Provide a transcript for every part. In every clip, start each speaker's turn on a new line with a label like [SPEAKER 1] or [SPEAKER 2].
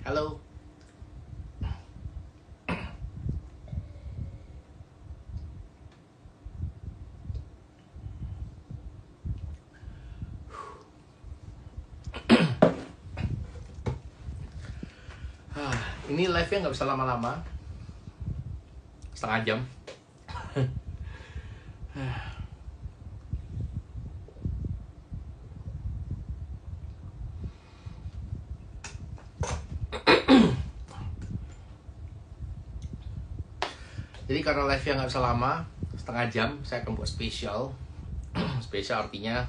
[SPEAKER 1] Halo. Ini live-nya nggak bisa lama-lama, setengah jam. Jadi karena live-nya nggak bisa lama, setengah jam, saya akan buat spesial. Spesial artinya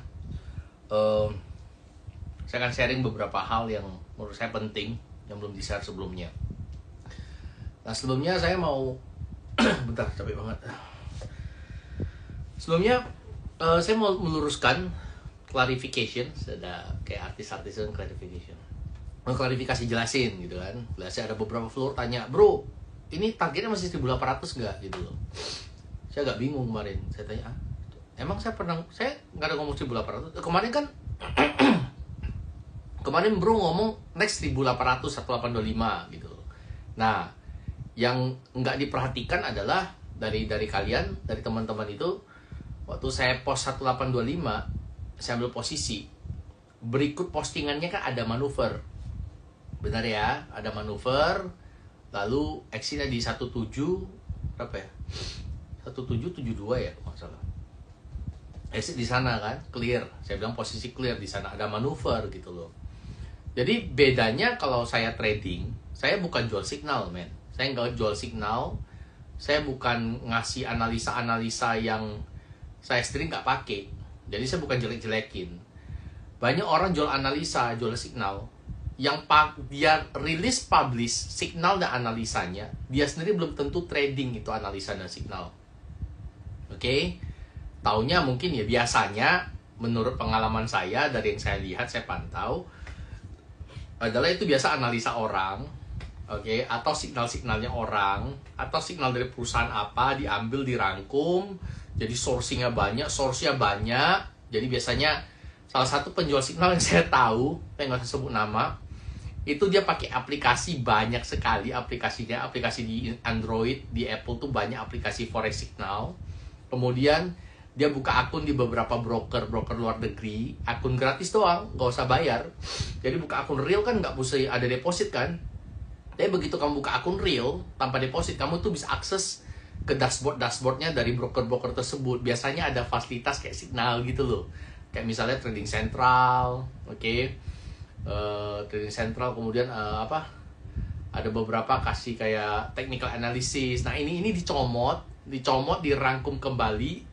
[SPEAKER 1] saya akan sharing beberapa hal yang menurut saya penting yang belum di-share sebelumnya. Nah, sebelumnya saya mau bentar, capek banget. Sebelumnya saya mau meluruskan clarification, ada kayak artis-artis yang clarification. Mau klarifikasi jelasin gitu kan. Biasanya ada beberapa floor tanya, "Bro, ini targetnya masih 1800 nggak?" gitu loh. Saya agak bingung kemarin. Saya tanya, emang saya nggak ada ngomong 1800. Kemarin kan kemarin bro ngomong next 1800, 1825 gitu. Nah, yang nggak diperhatikan adalah dari kalian, dari teman-teman itu, waktu saya post 1825, saya ambil posisi. Berikut postingannya kan ada manuver. Benar ya, ada manuver. Lalu exit-nya di 17 berapa ya? 1772 ya, kalau nggak salah. Exit di sana kan, clear. Saya bilang posisi clear di sana, ada manuver gitu loh. Jadi bedanya kalau saya trading, saya bukan jual signal, men. Saya nggak jual signal. Saya bukan ngasih analisa-analisa yang saya sendiri nggak pakai. Jadi saya bukan jelek-jelekin. Banyak orang jual analisa, jual signal. Yang dia rilis publish signal dan analisanya, dia sendiri belum tentu trading itu analisa dan signal. Oke? Taunya mungkin ya biasanya, menurut pengalaman saya, dari yang saya lihat, saya pantau, adalah itu biasa analisa orang, oke, atau signal-signalnya orang, atau signal dari perusahaan apa, diambil, dirangkum, jadi sourcingnya banyak, source-nya banyak. Jadi biasanya salah satu penjual signal yang saya tahu, saya nggak usah sebut nama, itu dia pakai aplikasi banyak sekali, aplikasinya, aplikasi di Android, di Apple tuh banyak aplikasi forex signal. Kemudian dia buka akun di beberapa broker luar negeri, akun gratis doang, nggak usah bayar. Jadi buka akun real kan nggak mesti ada deposit kan. Tapi begitu kamu buka akun real tanpa deposit, kamu tuh bisa akses ke dashboardnya dari broker tersebut. Biasanya ada fasilitas kayak signal gitu loh, kayak misalnya Trading Central, oke. Trading Central, kemudian ada beberapa kasih kayak technical analysis. Nah ini dicomot, dirangkum kembali,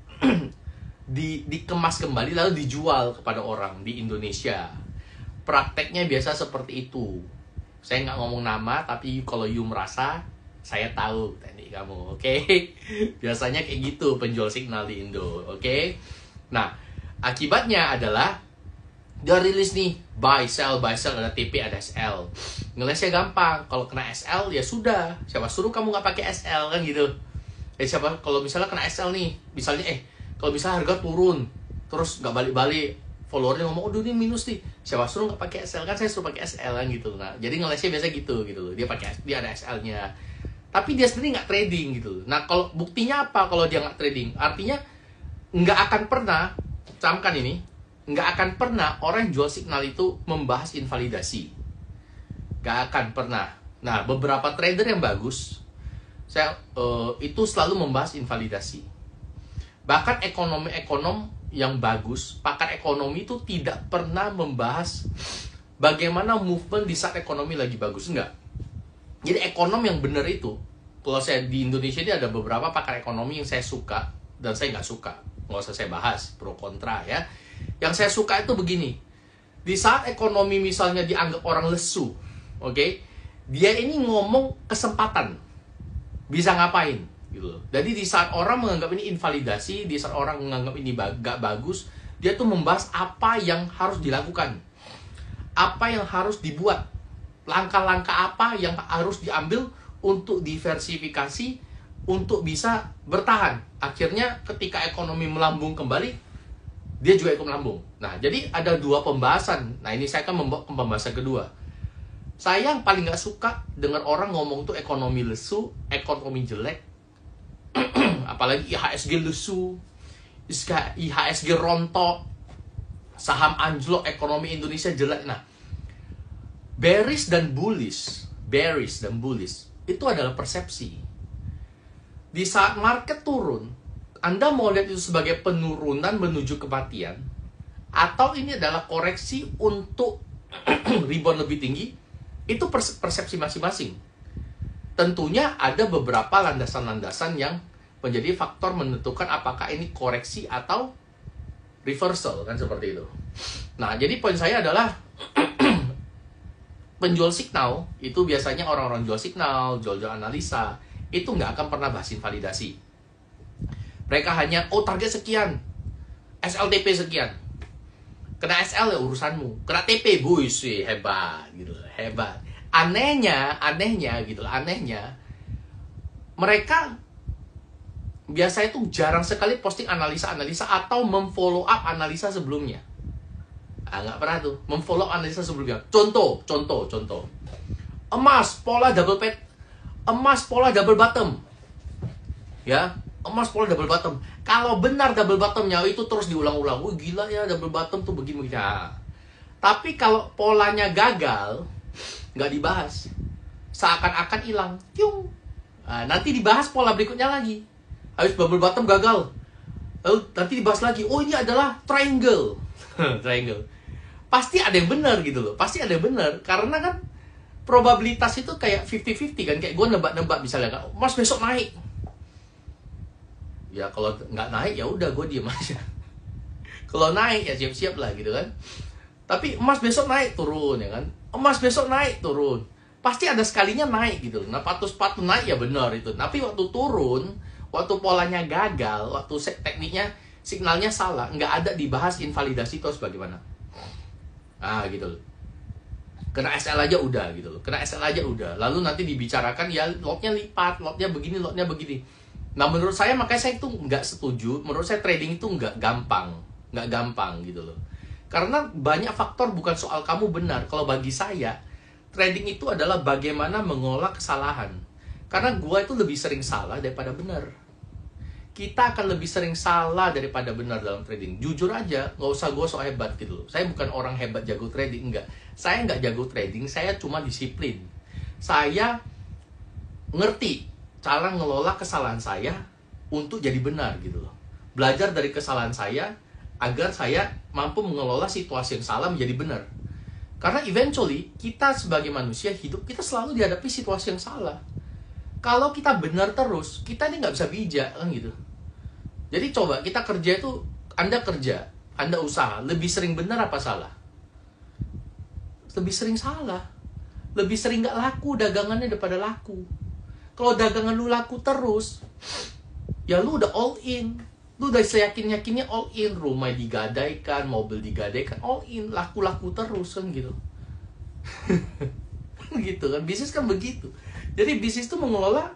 [SPEAKER 1] dikemas kembali, lalu dijual kepada orang di Indonesia. Prakteknya biasa seperti itu. Saya nggak ngomong nama, tapi kalau you merasa saya tahu teknik kamu, oke? Biasanya kayak gitu penjual signal di Indo, oke? Nah, akibatnya adalah dia rilis nih buy sell, ada TP, ada SL. Ngelesnya gampang. Kalau kena SL ya sudah. Siapa suruh kamu nggak pakai SL kan gitu? Siapa kalau misalnya kena SL nih, misalnya kalau misalnya harga turun terus nggak balik-balik, followernya ngomong, "Aduh ini minus nih." Siapa suruh nggak pakai SL? Kan saya suruh pakai SL kan gitu. Nah, jadi ngelesnya biasa gitu loh. Dia ada SL-nya. Tapi dia sendiri nggak trading gitu. Nah, kalau buktinya apa kalau dia nggak trading? Artinya nggak akan pernah, camkan ini, nggak akan pernah orang jual signal itu membahas invalidasi. Nggak akan pernah. Nah, beberapa trader yang bagus, saya itu selalu membahas invalidasi. Bahkan ekonom yang bagus, pakar ekonomi itu tidak pernah membahas bagaimana movement di saat ekonomi lagi bagus. Enggak. Jadi ekonom yang benar itu, kalau saya di Indonesia ini ada beberapa pakar ekonomi yang saya suka dan saya nggak suka. Nggak usah saya bahas pro kontra ya. Yang saya suka itu begini. Di saat ekonomi misalnya dianggap orang lesu, oke? Dia ini ngomong kesempatan. Bisa ngapain gitu loh. Jadi di saat orang menganggap ini invalidasi, di saat orang menganggap ini gak bagus, dia tuh membahas apa yang harus dilakukan, apa yang harus dibuat, langkah-langkah apa yang harus diambil untuk diversifikasi, untuk bisa bertahan. Akhirnya ketika ekonomi melambung kembali, dia juga ikut melambung. Nah, jadi ada dua pembahasan. Nah, ini saya akan membawa ke pembahasan kedua. Saya yang paling nggak suka dengar orang ngomong tuh ekonomi lesu, ekonomi jelek, apalagi IHSG lesu, IHSG rontok, saham anjlok, ekonomi Indonesia jelek. Nah, bearish dan bullish itu adalah persepsi. Di saat market turun, Anda mau lihat itu sebagai penurunan menuju kematian, atau ini adalah koreksi untuk rebound lebih tinggi, itu persepsi masing-masing. Tentunya ada beberapa landasan-landasan yang menjadi faktor menentukan apakah ini koreksi atau reversal, kan seperti itu. Nah, jadi poin saya adalah penjual signal itu biasanya orang-orang jual signal, jual-jual analisa, itu nggak akan pernah bahas invalidasi. Mereka hanya, target sekian, SLTP sekian. Kena SL ya urusanmu, kena TP, sih hebat gitu, hebat. Anehnya gitu, mereka biasanya tuh jarang sekali posting analisa-analisa atau memfollow up analisa sebelumnya. Nggak pernah tuh memfollow analisa sebelumnya. Contoh. Emas pola double bottom. Ya, emas pola double bottom. Kalau benar double bottomnya itu terus diulang-ulang. Gila ya, double bottom tuh begini. Nah, tapi kalau polanya gagal, nggak dibahas. Seakan-akan hilang. Nanti dibahas pola berikutnya lagi. Habis double bottom gagal. Lalu nanti dibahas lagi. Ini adalah triangle. Triangle. Pasti ada yang benar gitu loh. Pasti ada yang benar. Karena kan probabilitas itu kayak 50-50 kan. Kayak gue nebak-nebak misalnya kan, emas besok naik. Ya kalau nggak naik ya udah gue diem aja. Kalau naik ya siap-siap lah gitu kan. Tapi emas besok naik turun ya kan. Emas besok naik turun. Pasti ada sekalinya naik gitu. Nah patut naik ya benar itu. Tapi waktu turun, waktu polanya gagal, waktu tekniknya signalnya salah, nggak ada dibahas invalidasi itu bagaimana. Gitu loh. Kena SL aja udah gitu loh. Kena SL aja udah. Lalu nanti dibicarakan ya lotnya lipat, lotnya begini. Nah menurut saya makanya saya itu nggak setuju. Menurut saya trading itu nggak gampang gitu loh. Karena banyak faktor, bukan soal kamu benar. Kalau bagi saya trading itu adalah bagaimana mengolah kesalahan. Karena gua itu lebih sering salah daripada benar. Kita akan lebih sering salah daripada benar dalam trading. Jujur aja, nggak usah gue so hebat gitu loh. Saya bukan orang hebat jago trading, enggak. Saya nggak jago trading, saya cuma disiplin. Saya ngerti cara ngelola kesalahan saya untuk jadi benar gitu loh. Belajar dari kesalahan saya agar saya mampu mengelola situasi yang salah menjadi benar. Karena eventually kita sebagai manusia hidup, kita selalu dihadapi situasi yang salah. Kalau kita benar terus, kita ini nggak bisa bijak kan gitu. Jadi coba kita kerja itu, Anda kerja, Anda usaha, lebih sering benar apa salah? Lebih sering salah. Lebih sering nggak laku dagangannya daripada laku. Kalau dagangan lu laku terus, ya lu udah all in. Lu udah seyakin-yakinnya all in. Rumah digadaikan, mobil digadaikan, all in. Laku-laku terus kan gitu. Gitu kan, bisnis kan begitu. Jadi bisnis itu mengelola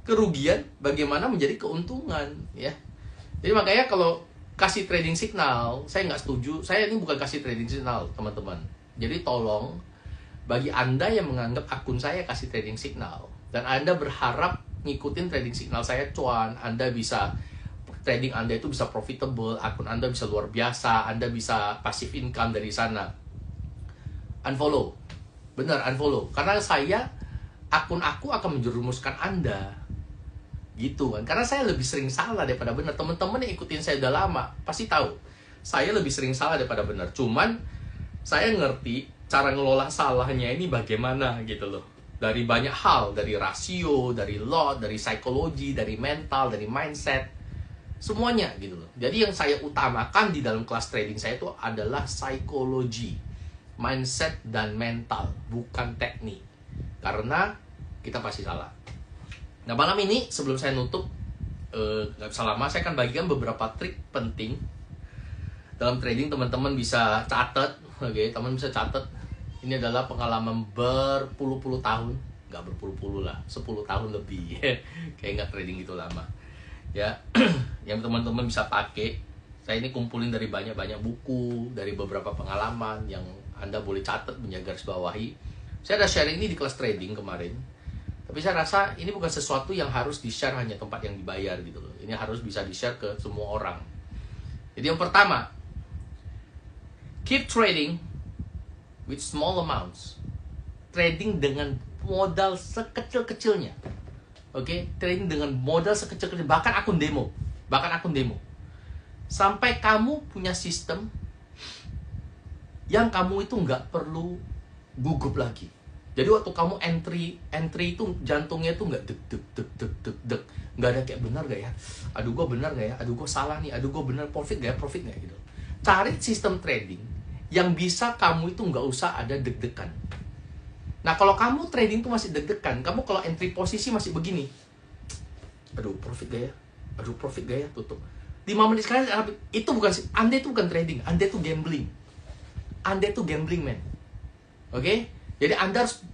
[SPEAKER 1] kerugian bagaimana menjadi keuntungan ya. Jadi makanya kalau kasih trading signal, saya nggak setuju. Saya ini bukan kasih trading signal teman-teman. Jadi tolong bagi Anda yang menganggap akun saya kasih trading signal dan Anda berharap ngikutin trading signal saya cuan, Anda bisa trading Anda itu bisa profitable, akun Anda bisa luar biasa, Anda bisa passive income dari sana. Unfollow. Benar, unfollow. Karena akun aku akan menjerumuskan Anda. Gitu kan. Karena saya lebih sering salah daripada benar. Teman-teman yang ikutin saya udah lama pasti tahu. Saya lebih sering salah daripada benar. Cuman saya ngerti cara ngelola salahnya ini bagaimana gitu loh. Dari banyak hal, dari rasio, dari lot, dari psikologi, dari mental, dari mindset. Semuanya gitu loh. Jadi yang saya utamakan di dalam kelas trading saya itu adalah psikologi, mindset dan mental, bukan teknik. Karena kita pasti salah. Nah malam ini sebelum saya nutup, nggak bisa lama, saya akan bagikan beberapa trik penting dalam trading. Teman-teman bisa catat, oke? Teman bisa catat. Ini adalah pengalaman berpuluh-puluh tahun, nggak berpuluh-puluh lah, 10 tahun lebih. Kayak nggak trading itu lama, ya. Yang teman-teman bisa pakai. Saya ini kumpulin dari banyak-banyak buku, dari beberapa pengalaman yang Anda boleh catat, garis bawahi. Saya ada sharing ini di kelas trading kemarin. Tapi saya rasa ini bukan sesuatu yang harus di-share hanya tempat yang dibayar gitu loh. Ini harus bisa di-share ke semua orang. Jadi yang pertama, keep trading with small amounts. Trading dengan modal sekecil-kecilnya. Oke, trading dengan modal sekecil-kecilnya, bahkan akun demo. Sampai kamu punya sistem yang kamu itu nggak perlu gugup lagi. Jadi waktu kamu entry itu jantungnya itu nggak deg, nggak ada kayak benar gak ya? Aduh gue benar gak ya? Aduh gue salah nih. Aduh gue benar profit gak ya gitu. Cari sistem trading yang bisa kamu itu nggak usah ada deg-degan. Nah kalau kamu trading tuh masih deg-degan, kamu kalau entry posisi masih begini. Aduh profit gak ya? Aduh profit gak ya? Tutup. 5 menit sekali itu bukan, Anda itu bukan trading, Anda itu gambling. Anda itu gambling, man. Oke? Jadi Anda harus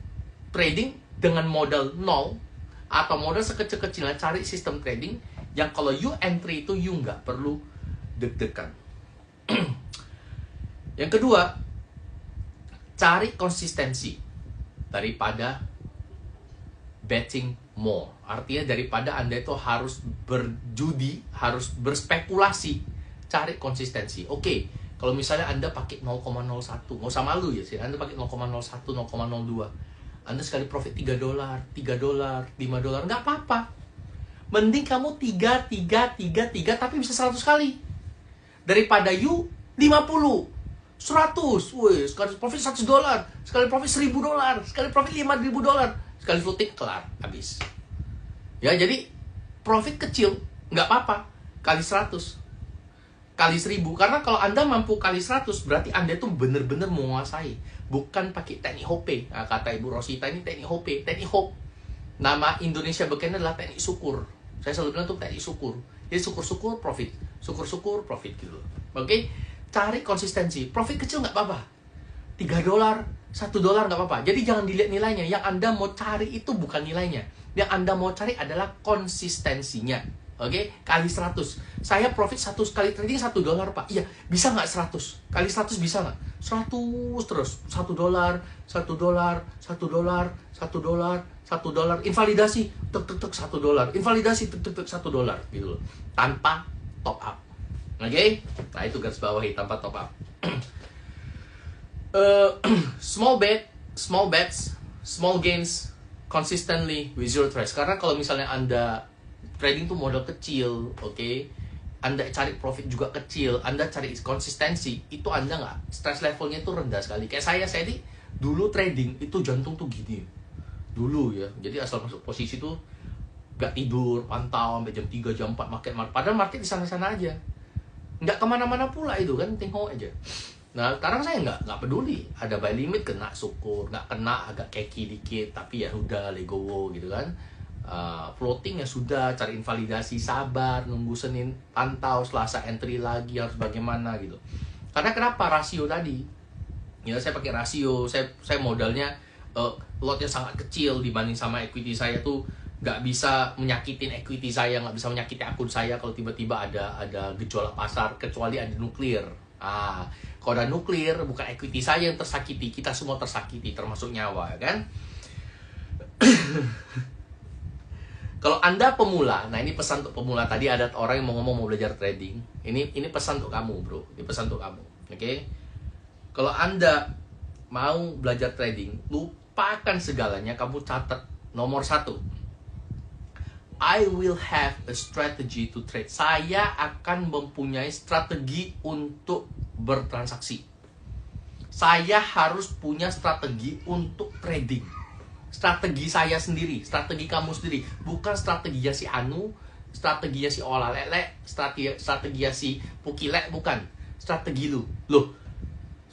[SPEAKER 1] trading dengan modal 0 atau modal sekecil-kecilnya. Cari sistem trading yang kalau you entry itu you nggak perlu deg-degan. Yang kedua, cari konsistensi daripada betting more. Artinya daripada Anda itu harus berjudi, harus berspekulasi, cari konsistensi. Oke, kalau misalnya Anda pakai 0,01, nggak usah malu ya sih. Anda pakai 0,01, 0,02. Anda sekali profit $3, $5, nggak apa-apa. Mending kamu 3, tapi bisa 100 kali. Daripada you 50, 100, wih, sekali profit $100, sekali profit $1.000, sekali profit $5.000, sekali floating, kelar, habis. Ya, jadi profit kecil, nggak apa-apa, kali 100. Kali 1000, karena kalau Anda mampu kali 100 berarti Anda itu benar-benar menguasai, bukan pakai teknik hope. Nah, kata Ibu Rosita ini teknik hope. Nama Indonesia Beken adalah teknik syukur. Saya selalu bilang tuh teknik syukur. Jadi syukur-syukur profit, syukur-syukur profit gitu. Oke, cari konsistensi. Profit kecil nggak apa-apa, $3, $1 nggak apa-apa. Jadi jangan dilihat nilainya. Yang Anda mau cari itu bukan nilainya. Yang Anda mau cari adalah konsistensinya. Oke, kali 100. Saya profit kali trading $1, Pak. Iya, bisa nggak 100? Kali 100 bisa nggak? 100 terus. $1, $1. Invalidasi, $1. Invalidasi, $1 gitu loh. Tanpa top up. Oke? Nah, itu garis bawahi, tanpa top up. Small bets, small gains, consistently with zero trust. Karena kalau misalnya Anda trading tuh modal kecil, oke? Anda cari profit juga kecil, Anda cari konsistensi, itu Anda nggak, stress levelnya itu rendah sekali. Kayak saya di dulu trading itu jantung tuh gini, dulu ya. Jadi asal masuk posisi tuh nggak tidur, pantau sampai jam 3, jam 4 market. Padahal market di sana-sana aja, nggak kemana-mana pula itu kan, tengok aja. Nah sekarang saya nggak peduli, ada buy limit kena syukur, nggak kena agak keki dikit, tapi ya udah legowo gitu kan. Floating ya sudah, cari invalidasi, sabar, nunggu Senin pantau, Selasa entry lagi, harus bagaimana gitu. Karena kenapa? Rasio tadi ya, saya pakai rasio, saya modalnya lotnya sangat kecil dibanding sama equity saya tuh, nggak bisa menyakitin equity saya, nggak bisa menyakiti akun saya kalau tiba-tiba ada gejolak pasar, kecuali ada nuklir. Kalau ada nuklir, bukan equity saya yang tersakiti, kita semua tersakiti, termasuk nyawa kan. Kalau Anda pemula, nah ini pesan untuk pemula. Tadi ada orang yang mau ngomong mau belajar trading. Ini pesan untuk kamu, bro. Ini pesan untuk kamu, oke? Kalau Anda mau belajar trading, lupakan segalanya. Kamu catat nomor 1. I will have a strategy to trade. Saya akan mempunyai strategi untuk bertransaksi. Saya harus punya strategi untuk trading. Strategi saya sendiri, strategi kamu sendiri, bukan strateginya si Anu, strateginya si Ola Lele, strateginya si Pukilek, bukan. Strategi lu. Loh,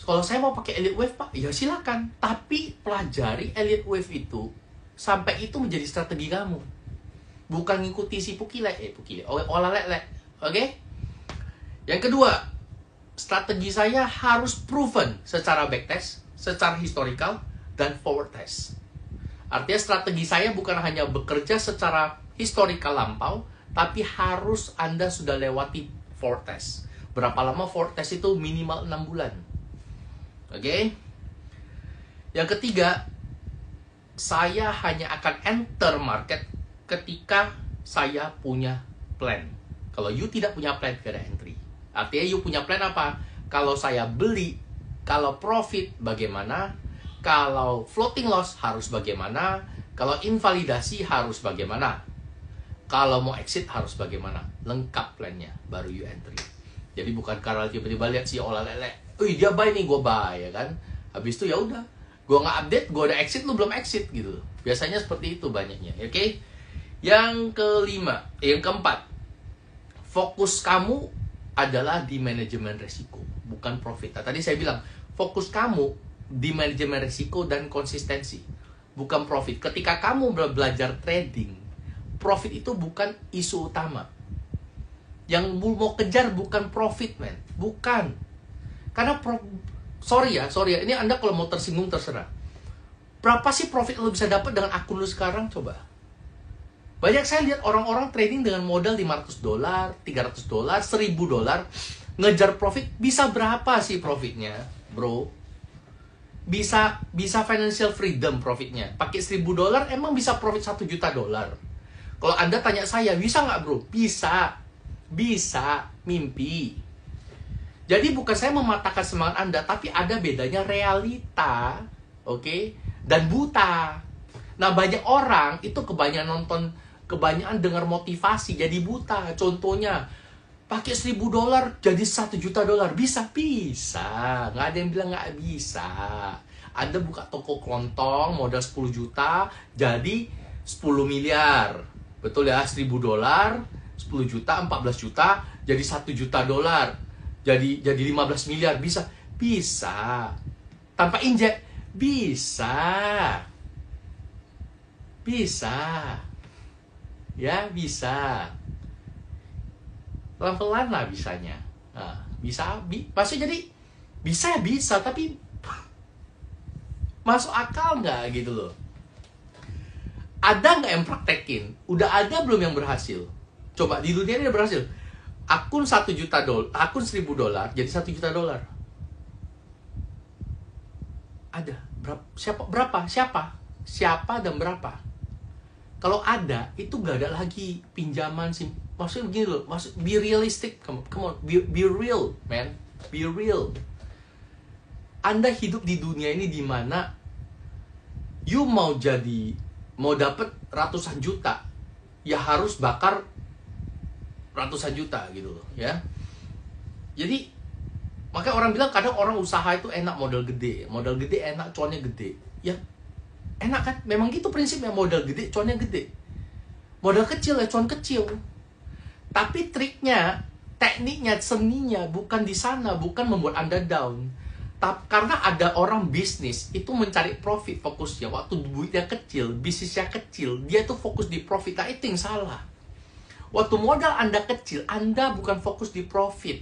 [SPEAKER 1] kalau saya mau pakai Elliott Wave, Pak, ya silakan. Tapi pelajari Elliott Wave itu sampai itu menjadi strategi kamu. Bukan ngikuti si Pukilek, Ola Lele. Oke? Yang kedua, strategi saya harus proven secara backtest, secara historical, dan forward test. Artinya strategi saya bukan hanya bekerja secara historical lampau, tapi harus Anda sudah lewati forward test. Berapa lama forward test itu? Minimal 6 bulan. Oke? Yang ketiga, saya hanya akan enter market ketika saya punya plan. Kalau you tidak punya plan, gak ada entry. Artinya you punya plan apa? Kalau saya beli, kalau profit bagaimana? Kalau floating loss harus bagaimana? Kalau invalidasi harus bagaimana? Kalau mau exit harus bagaimana? Lengkap plannya, baru you entry. Jadi bukan karena tiba-tiba lihat si olah lele, "Wih, dia buy nih, gue buy," ya kan? Habis itu ya udah, gue nggak update, gue udah exit, lu belum exit gitu. Biasanya seperti itu banyaknya, oke? Yang keempat, fokus kamu adalah di manajemen resiko, bukan profit. Nah, tadi saya bilang, fokus kamu di manajemen resiko dan konsistensi, bukan profit. Ketika kamu belajar trading, profit itu bukan isu utama. Yang mau kejar bukan profit, man. Bukan. Karena sorry ya, ini Anda kalau mau tersinggung terserah. Berapa sih profit lo bisa dapat dengan akun lo sekarang? Coba. Banyak saya lihat orang-orang trading dengan modal $500, $300, $1.000, ngejar profit. Bisa berapa sih profitnya, bro? Bisa financial freedom profitnya. Pakai $1.000 emang bisa profit $1 juta. Kalau Anda tanya saya, bisa nggak, bro? Bisa, mimpi. Jadi bukan saya mematahkan semangat Anda, tapi ada bedanya realita, oke, dan buta. Nah, banyak orang itu kebanyakan dengar motivasi jadi buta. Contohnya, pakai $1.000 jadi $1 juta. Bisa. Nggak ada yang bilang nggak bisa. Anda buka toko kelontong, modal 10 juta, jadi 10 miliar. Betul ya, $1.000, 10 juta, 14 juta, jadi $1 juta. Jadi 15 miliar, bisa. Tanpa injek, bisa. Ya, bisa. Pelan-pelan lah bisanya. Nah, maksudnya jadi bisa, tapi masuk akal nggak gitu loh. Ada nggak yang praktekin? Udah ada belum yang berhasil? Coba di dunia ini berhasil. Akun $1 juta, akun $1.000 jadi $1 juta. Ada. Siapa dan berapa? Kalau ada, itu nggak ada lagi pinjaman sih. Maksudnya begini loh, be realistic. Come on, be real, man. Be real. Anda hidup di dunia ini di mana you mau dapat ratusan juta, ya harus bakar ratusan juta gitu loh, ya. Jadi makanya orang bilang kadang orang usaha itu enak modal gede enak, cuannya gede. Ya enak kan? Memang gitu prinsipnya, modal gede, cuannya gede. Modal kecil ya cuan kecil. Tapi triknya, tekniknya, seninya bukan di sana, bukan membuat Anda down. Karena ada orang bisnis itu mencari profit fokusnya. Waktu duitnya kecil, bisnisnya kecil, dia tuh fokus di profit. Nah, itu yang salah. Waktu modal Anda kecil, Anda bukan fokus di profit.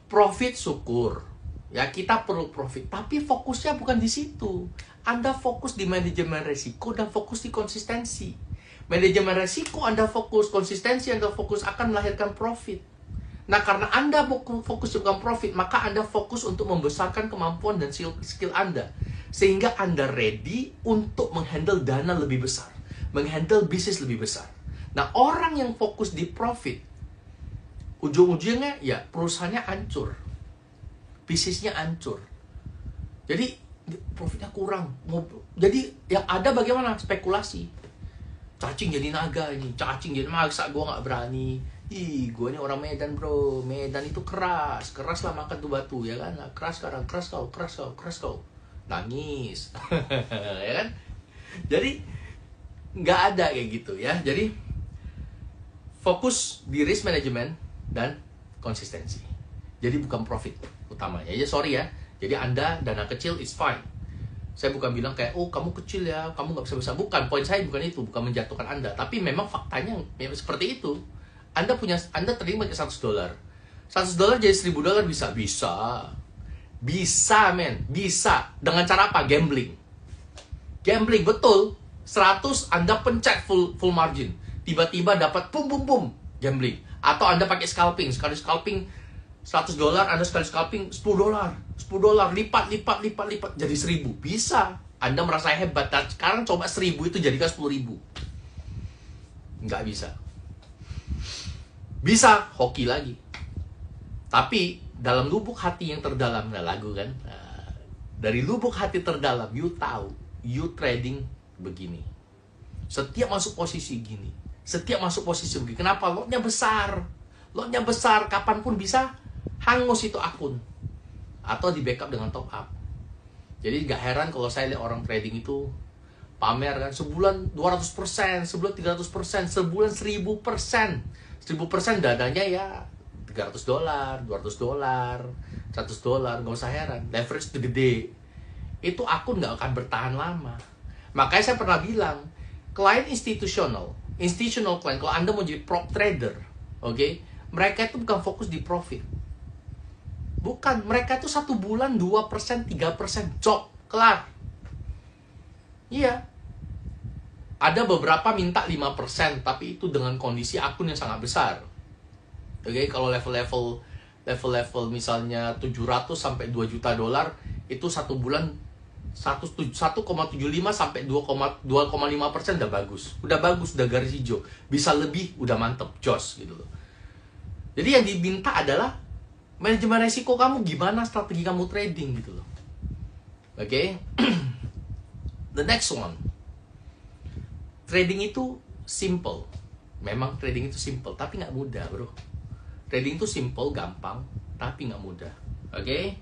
[SPEAKER 1] Profit syukur. Ya, kita perlu profit. Tapi fokusnya bukan di situ. Anda fokus di manajemen resiko dan fokus di konsistensi. Manajemen resiko Anda fokus, konsistensi Anda fokus akan melahirkan profit. Nah, karena Anda fokus dengan profit, maka Anda fokus untuk membesarkan kemampuan dan skill Anda. Sehingga Anda ready untuk menghandle dana lebih besar. Menghandle bisnis lebih besar. Nah, orang yang fokus di profit, ujung-ujungnya ya perusahaannya hancur. Bisnisnya hancur. Jadi, profitnya kurang. Jadi, yang ada bagaimana? Spekulasi. Cacing jadi naga ini. Cacing jadi maksa, gue nggak berani. Gue ini orang Medan, bro. Medan itu keras lah makan tuh batu, ya kan? Nah, keras kau. Nangis. Ya kan? Jadi nggak ada kayak gitu ya. Jadi fokus di risk management dan konsistensi. Jadi bukan profit utamanya. Ya sorry ya. Jadi Anda dana kecil is fine. Saya bukan bilang kayak, oh kamu kecil ya, kamu nggak bisa besar. Bukan, poin saya bukan itu, bukan menjatuhkan Anda. Tapi memang faktanya memang seperti itu. Anda terima pakai $100. $100 jadi $1.000 bisa, men. Bisa. Dengan cara apa? Gambling, betul. 100 Anda pencet full margin. Tiba-tiba dapat pum. Gambling. Atau Anda pakai scalping. Sekali scalping $100, Anda sekali scalping $10. $10 lipat jadi 1.000. Bisa. Anda merasa hebat, dan sekarang coba 1000 itu jadikan 10.000. Nggak bisa. Bisa, hoki lagi. Tapi dalam lubuk hati yang terdalam, nah lagu kan, nah, dari lubuk hati terdalam, you tahu, you trading begini. Setiap masuk posisi gini, setiap masuk posisi begini. Kenapa? Lotnya besar. Lotnya besar, kapanpun bisa hangus itu akun. Atau di backup dengan top up. Jadi gak heran kalau saya lihat orang trading itu pamer kan, sebulan 200%, sebulan 300%, sebulan 1000%. 1000% dadanya ya $300, $200, $100, gak usah heran. Leverage gede. Itu akun gak akan bertahan lama. Makanya saya pernah bilang, klien institutional client, kalau Anda mau jadi prop trader, oke, mereka itu bukan fokus di profit. Bukan, mereka itu 1 bulan 2%, 3% job, kelar. Iya. Ada beberapa minta 5%, tapi itu dengan kondisi akun yang sangat besar. Oke, kalau level misalnya 700 sampai 2 juta dolar, itu 1 bulan 1,75 sampai 2,5% udah bagus. Udah bagus, udah garis hijau. Bisa lebih, udah mantep, jos gitu loh. Jadi yang diminta adalah manajemen resiko kamu, gimana strategi kamu trading gitu loh. Oke. The next one. Trading itu simple. Memang trading itu simple, tapi nggak mudah, bro. Trading itu simple, gampang, tapi nggak mudah. Oke.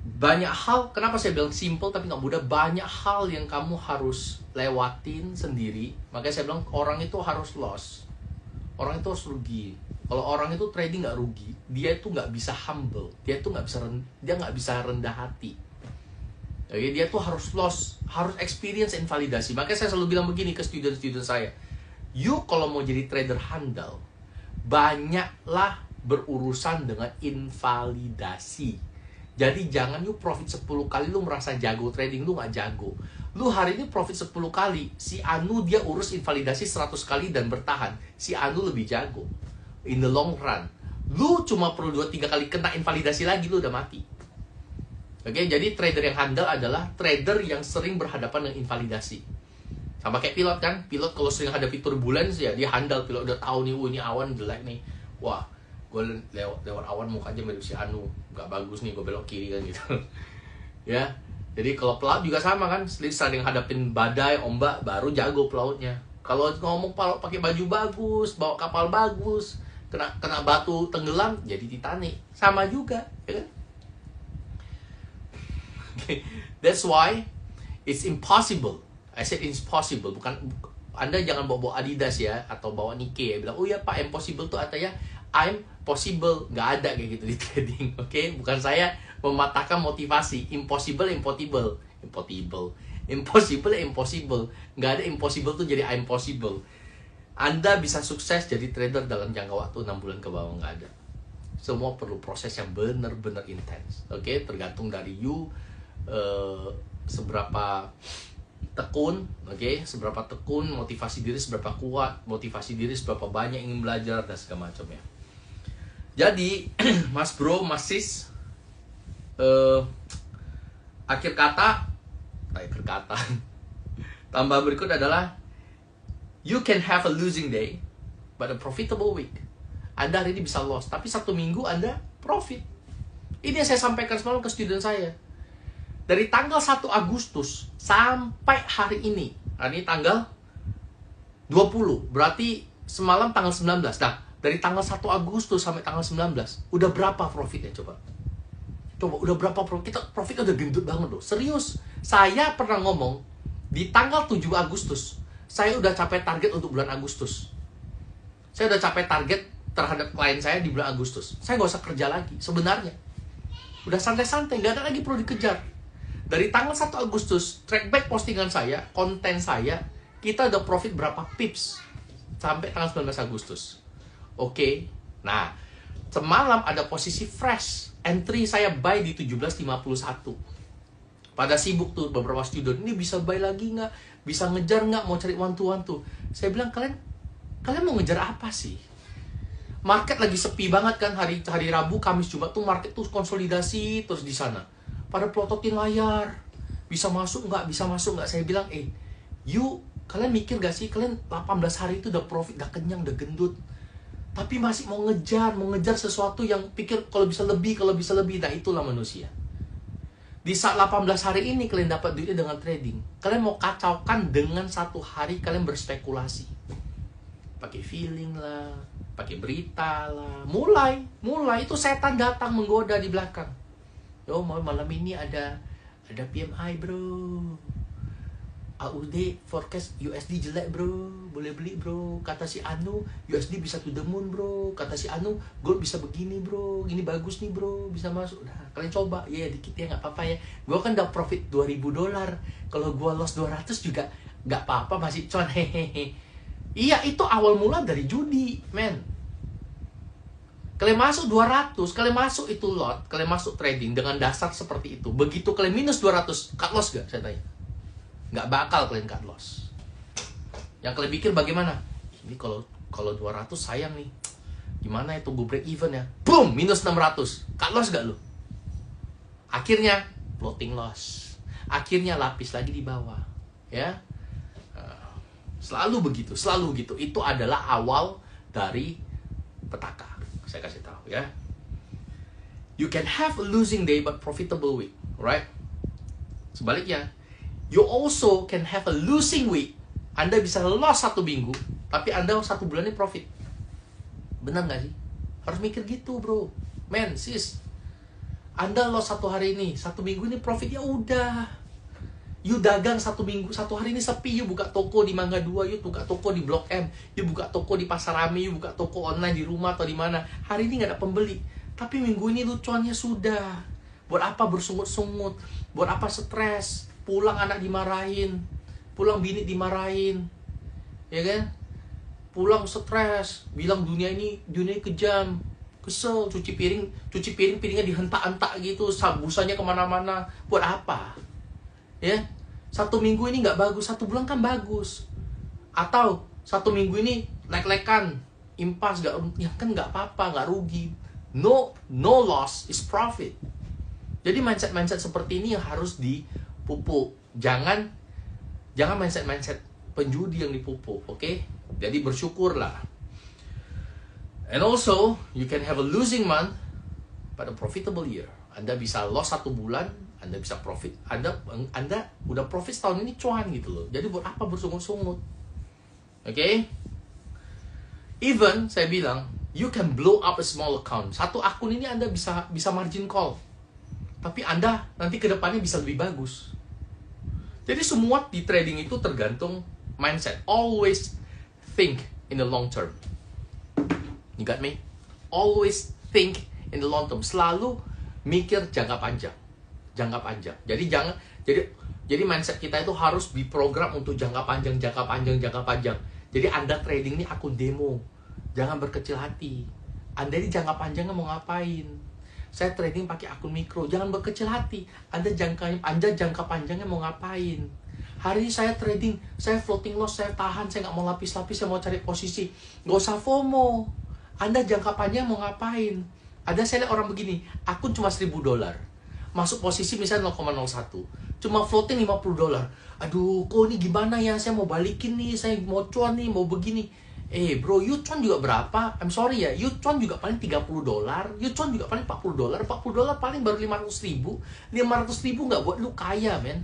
[SPEAKER 1] Banyak hal, kenapa saya bilang simple tapi nggak mudah? Banyak hal yang kamu harus lewatin sendiri. Makanya saya bilang orang itu harus loss. Orang itu harus rugi. Kalau orang itu trading nggak rugi, dia itu nggak bisa humble, dia itu nggak bisa rendah hati. Oke, dia tuh harus loss, harus experience invalidasi. Makanya saya selalu bilang begini ke student-student saya, you kalau mau jadi trader handal, banyaklah berurusan dengan invalidasi. Jadi jangan you profit 10 kali lu merasa jago trading, lu nggak jago. Lu hari ini profit 10 kali, si Anu dia urus invalidasi 100 kali dan bertahan. Si Anu lebih jago. In the long run, lu cuma perlu 2-3 kali kena invalidasi lagi, lu udah mati. Oke, jadi trader yang handal adalah trader yang sering berhadapan dengan invalidasi. Sama kayak pilot kan, pilot kalau sering hadapi turbulence ya dia handal. Pilot udah tahu nih, ini awan jelek nih, wah gue lewat awan mukanya mirip si Anu, gak bagus nih, gue belok kiri kan gitu. Ya, jadi kalau pelaut juga sama kan, sering hadapin badai, ombak, baru jago pelautnya. Kalau ngomong pelaut pakai baju bagus, bawa kapal bagus, kena batu tenggelam jadi Titanic, sama juga, ya kan? That's why it's impossible. I said it's possible, bukan Anda jangan bawa Adidas ya, atau bawa Nike ya, bilang oh ya Pak impossible tuh artinya I'm possible. Nggak ada kayak gitu di trading. Oke, bukan saya mematahkan motivasi. Impossible. Nggak ada impossible tuh jadi I'm possible. Anda bisa sukses jadi trader dalam jangka waktu 6 bulan ke bawah, nggak ada. Semua perlu proses yang benar-benar intens. Oke, tergantung dari you seberapa tekun, seberapa tekun, motivasi diri seberapa kuat, motivasi diri seberapa banyak ingin belajar dan segala macamnya. Jadi Mas Bro, Mas Sis, akhir kata tambah berikut adalah you can have a losing day but a profitable week. Anda hari ini bisa loss, tapi 1 minggu Anda profit. Ini yang saya sampaikan semalam ke student saya. Dari tanggal 1 Agustus sampai hari ini tanggal 20, berarti semalam tanggal 19. Nah, dari tanggal 1 Agustus sampai tanggal 19, udah berapa profitnya coba? Coba, udah berapa profit? Profitnya udah gendut banget loh. Serius, saya pernah ngomong, di tanggal 7 Agustus, saya udah capai target untuk bulan Agustus. Saya udah capai target terhadap klien saya di bulan Agustus. Saya nggak usah kerja lagi, sebenarnya. Udah santai-santai, nggak ada lagi perlu dikejar. Dari tanggal 1 Agustus, track back postingan saya, konten saya, kita udah profit berapa pips sampai tanggal 19 Agustus. Oke, nah semalam ada posisi fresh, entry saya buy di 17.51. Pada sibuk tuh beberapa student, ini bisa buy lagi nggak? Bisa ngejar nggak? Mau cari one to one tuh? Saya bilang kalian mau ngejar apa sih? Market lagi sepi banget kan, hari Rabu, Kamis, Jumat tuh market tuh konsolidasi terus di sana. pada plototin layar. Bisa masuk nggak? Bisa masuk nggak? Saya bilang, kalian mikir gak sih? Kalian 18 hari itu udah profit, udah kenyang, udah gendut. Tapi masih mau ngejar sesuatu yang pikir kalau bisa lebih. Nah, itulah manusia. Di saat 18 hari ini kalian dapat duitnya dengan trading. Kalian mau kacaukan dengan 1 hari kalian berspekulasi. Pakai feeling lah, pakai berita lah. Mulai itu setan datang menggoda di belakang. Malam ini ada PMI bro. AUD forecast USD jelek bro, boleh beli bro. Kata si Anu USD bisa to the moon bro. Kata si Anu gold bisa begini bro, gini bagus nih bro, bisa masuk. Nah, kalian coba ya dikit ya, nggak apa-apa ya. Gua kan udah profit $2.000. Kalau gua loss 200 juga nggak apa-apa, masih cuan hehehe. Iya, itu awal mula dari judi, men. Kalian masuk 200, kalian masuk itu lot, kalian masuk trading dengan dasar seperti itu. Begitu kalian minus 200, cut loss gak? Saya tanya. Nggak bakal kalian cut loss. Yang kalian pikir bagaimana? Ini kalau 200 sayang nih. Gimana itu gue break even ya? Boom, minus 600. Cut loss gak lu? Akhirnya floating loss. Akhirnya lapis lagi di bawah, ya. Selalu begitu. Itu adalah awal dari petaka. Saya kasih tahu ya. You can have a losing day but profitable week, right? Sebaliknya, you also can have a losing week. Anda bisa loss 1 minggu, tapi Anda 1 bulan ini profit. Benar nggak sih? Harus mikir gitu, bro. Men, sis. Anda loss 1 hari ini, 1 minggu ini profit, ya udah. You dagang 1 minggu, 1 hari ini sepi, you buka toko di Mangga 2, you buka toko di Blok M, you buka toko di Pasar Rame, you buka toko online di rumah atau di mana. Hari ini nggak ada pembeli, tapi minggu ini lu cuannya sudah. Buat apa bersungut-sungut? Buat apa stres? Pulang anak dimarahin, pulang bini dimarahin, ya kan? Pulang stres, bilang dunia ini kejam, kesel, cuci piringnya dihentak-hentak gitu, busanya kemana-mana. Buat apa? Ya, 1 minggu ini nggak bagus, 1 bulan kan bagus. Atau 1 minggu ini lek-lekan, impas, ya kan nggak apa-apa, nggak rugi. No loss is profit. Jadi mindset seperti ini yang harus dipupuk. Jangan mindset penjudi yang dipupuk, oke? Jadi bersyukurlah. And also, you can have a losing month but a profitable year. Anda bisa loss 1 bulan, Anda bisa profit. Anda udah profit setahun ini cuan gitu loh. Jadi buat apa bersungut-sungut? Oke? Even saya bilang, you can blow up a small account. 1 akun ini Anda bisa margin call. Tapi Anda nanti ke depannya bisa lebih bagus. Jadi semua di trading itu tergantung mindset. Always think in the long term. You got me? Always think in the long term. Selalu mikir jangka panjang. Jadi mindset kita itu harus diprogram untuk jangka panjang. Jadi Anda trading ini akun demo. Jangan berkecil hati. Anda ini jangka panjangnya mau ngapain? Saya trading pakai akun mikro. Jangan berkecil hati. Anda jangka panjangnya mau ngapain? Hari ini saya trading, saya floating loss, saya tahan, saya nggak mau lapis-lapis, saya mau cari posisi. Nggak usah FOMO. Anda jangka panjang mau ngapain? Ada saya lihat orang begini, akun cuma $1.000. Masuk posisi misalnya 0,01. Cuma floating $50. Aduh, kok ini gimana ya? Saya mau balikin nih, saya mau cuan nih, mau begini. Bro, you cuan juga berapa? I'm sorry ya, you cuan juga paling $30. You cuan juga paling $40. $40 paling baru 500.000. 500.000 nggak buat lu kaya, men.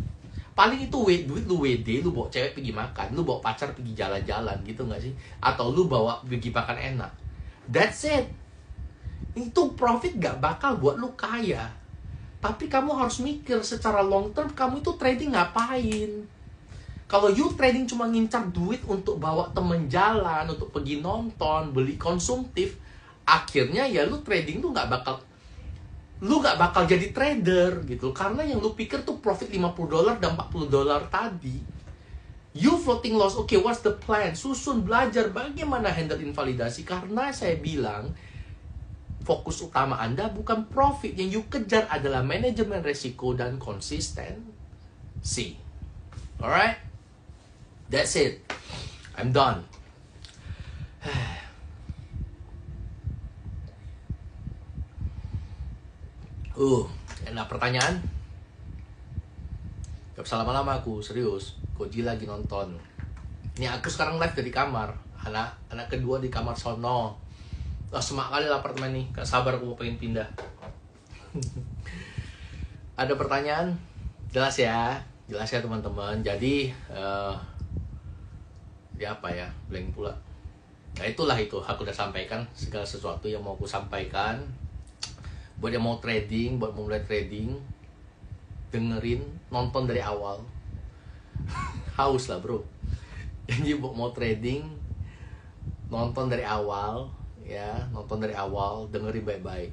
[SPEAKER 1] Paling itu duit lu WD, lu bawa cewek pergi makan, lu bawa pacar pergi jalan-jalan gitu nggak sih? Atau lu bawa pergi makan enak. That's it. Itu profit gak bakal buat lu kaya. Tapi kamu harus mikir secara long term, kamu itu trading ngapain? Kalau you trading cuma ngincar duit untuk bawa temen jalan, untuk pergi nonton, beli konsumtif, akhirnya ya lu trading tuh gak bakal jadi trader gitu. Karena yang lu pikir tuh profit $50 dan $40 tadi. You floating loss, okay, what's the plan? Susun, belajar bagaimana handle invalidasi. Karena saya bilang, fokus utama Anda bukan profit. Yang you kejar adalah manajemen resiko dan konsistensi. Alright? That's it. I'm done. Ada pertanyaan? usah lama-lama aku, serius. Koji lagi nonton. Ini aku sekarang live dari kamar. Anak kedua di kamar sono. Semak kali lah apartemen nih. Gak sabar aku mau pengen pindah. Ada pertanyaan? Jelas ya teman-teman. Jadi ya apa ya, blank pula. Nah itulah itu, aku udah sampaikan segala sesuatu yang mau aku sampaikan. Buat yang mau trading, buat mau mulai trading, dengerin, nonton dari awal. Haus lah bro. Jadi buat mau trading, nonton dari awal, ya, nonton dari awal, dengerin baik-baik.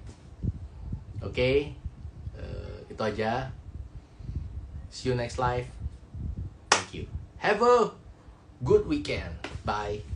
[SPEAKER 1] Oke, itu aja. See you next live. Thank you. Have a good weekend. Bye.